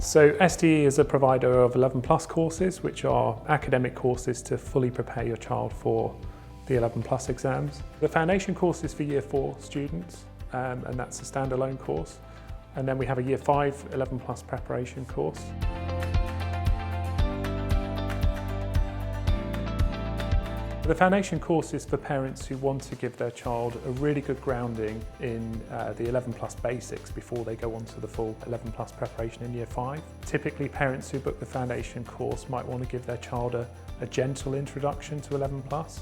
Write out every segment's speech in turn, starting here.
So SDE is a provider of 11 plus courses, which are academic courses to fully prepare your child for the 11 plus exams. The foundation course is for Year 4 students, and that's a standalone course. And then we have a Year 5 11 plus preparation course. The foundation course is for parents who want to give their child a really good grounding in the 11 plus basics before they go on to the full 11 plus preparation in Year 5. Typically, parents who book the foundation course might want to give their child a gentle introduction to 11 plus.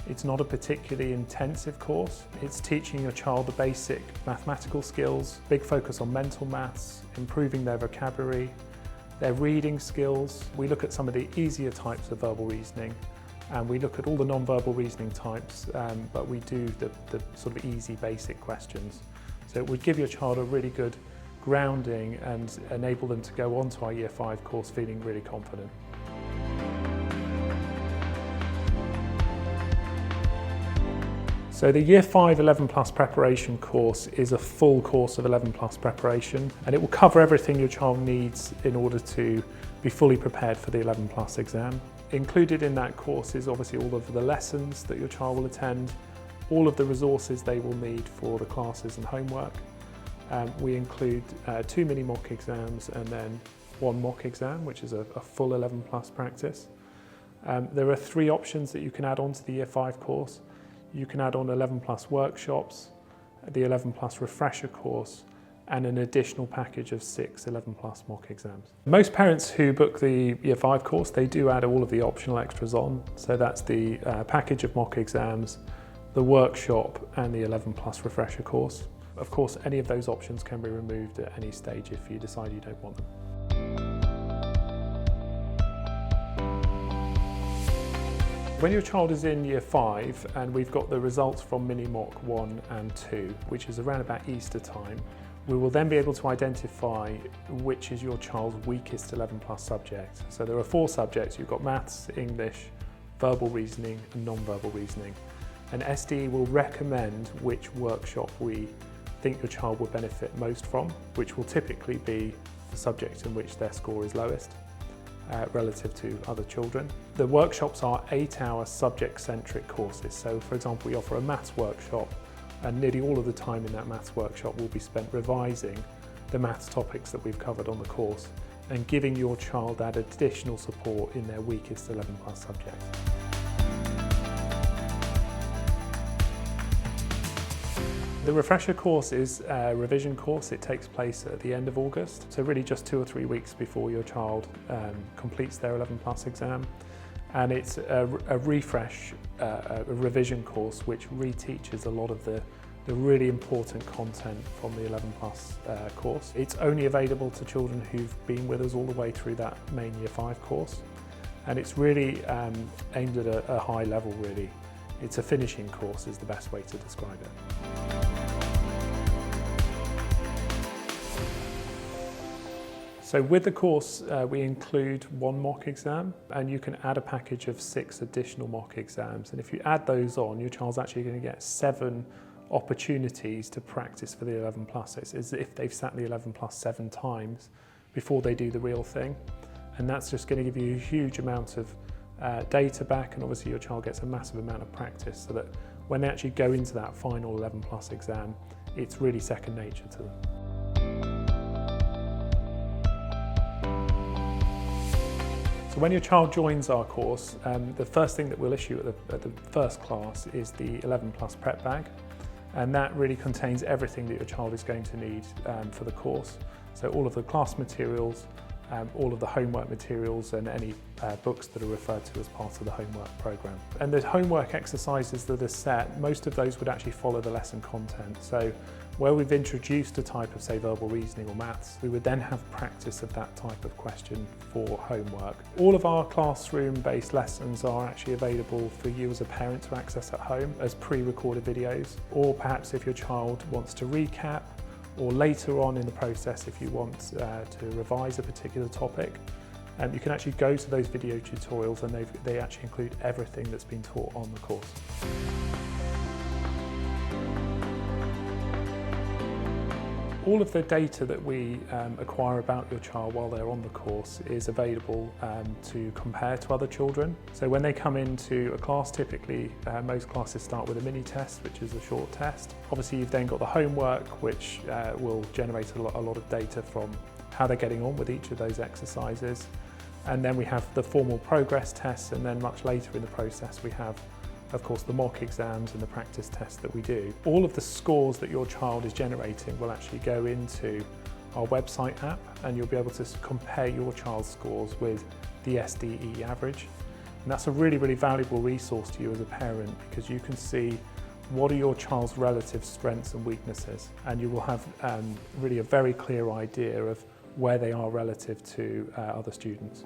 It's not a particularly intensive course. It's teaching your child the basic mathematical skills, big focus on mental maths, improving their vocabulary, their reading skills. We look at some of the easier types of verbal reasoning, and we look at all the non-verbal reasoning types, but we do the sort of easy basic questions. So it would give your child a really good grounding and enable them to go on to our Year 5 course feeling really confident. So the Year 5 11 plus preparation course is a full course of 11 plus preparation, and it will cover everything your child needs in order to be fully prepared for the 11 plus exam. Included in that course is obviously all of the lessons that your child will attend, all of the resources they will need for the classes and homework. We include 2 mini mock exams and then 1 mock exam, which is a full 11 plus practice. There are 3 options that you can add on to the Year 5 course. You can add on 11 plus workshops, the 11 plus refresher course, and an additional package of 6 11 plus mock exams. Most parents who book the Year 5 course, they do add all of the optional extras on. So that's the package of mock exams, the workshop, and the 11 plus refresher course. Of course, any of those options can be removed at any stage if you decide you don't want them. When your child is in Year 5 and we've got the results from mini mock 1 and 2, which is around about Easter time, we will then be able to identify which is your child's weakest 11 plus subject. So there are 4 subjects. You've got maths, English, verbal reasoning and non-verbal reasoning. And SDE will recommend which workshop we think your child will benefit most from, which will typically be the subject in which their score is lowest relative to other children. The workshops are 8-hour subject-centric courses. So for example, we offer a maths workshop, and nearly all of the time in that maths workshop will be spent revising the maths topics that we've covered on the course and giving your child that additional support in their weakest 11 plus subjects. The refresher course is a revision course. It takes place at the end of August, so really just 2 or 3 weeks before your child completes their 11 plus exam. And it's a refresh, a revision course which reteaches a lot of the really important content from the 11 plus course. It's only available to children who've been with us all the way through that main Year 5 course. And it's really aimed at a high level, really. It's a finishing course is the best way to describe it. So with the course, we include 1 mock exam, and you can add a package of 6 additional mock exams. And if you add those on, your child's actually going to get 7 opportunities to practice for the 11 plus. It's as if they've sat the 11 plus 7 times before they do the real thing. And that's just going to give you a huge amount of data back, and obviously your child gets a massive amount of practice so that when they actually go into that final 11 plus exam, it's really second nature to them. So when your child joins our course, the first thing that we'll issue at the first class is the 11 plus prep bag, and that really contains everything that your child is going to need for the course. So all of the class materials, all of the homework materials and any books that are referred to as part of the homework program. And the homework exercises that are set, most of those would actually follow the lesson content. So where we've introduced a type of, say, verbal reasoning or maths, we would then have practice of that type of question for homework. All of our classroom-based lessons are actually available for you as a parent to access at home as pre-recorded videos, or perhaps if your child wants to recap, or later on in the process if you want to revise a particular topic. You can actually go to those video tutorials, and they actually include everything that's been taught on the course. All of the data that we acquire about your child while they're on the course is available to compare to other children. So when they come into a class, typically most classes start with a mini test, which is a short test. Obviously you've then got the homework, which will generate a lot of data from how they're getting on with each of those exercises. And then we have the formal progress tests, and then much later in the process we have, of course, the mock exams and the practice tests that we do. All of the scores that your child is generating will actually go into our website app, and you'll be able to compare your child's scores with the SDE average. And that's a really, really valuable resource to you as a parent, because you can see what are your child's relative strengths and weaknesses, and you will have really a very clear idea of where they are relative to other students.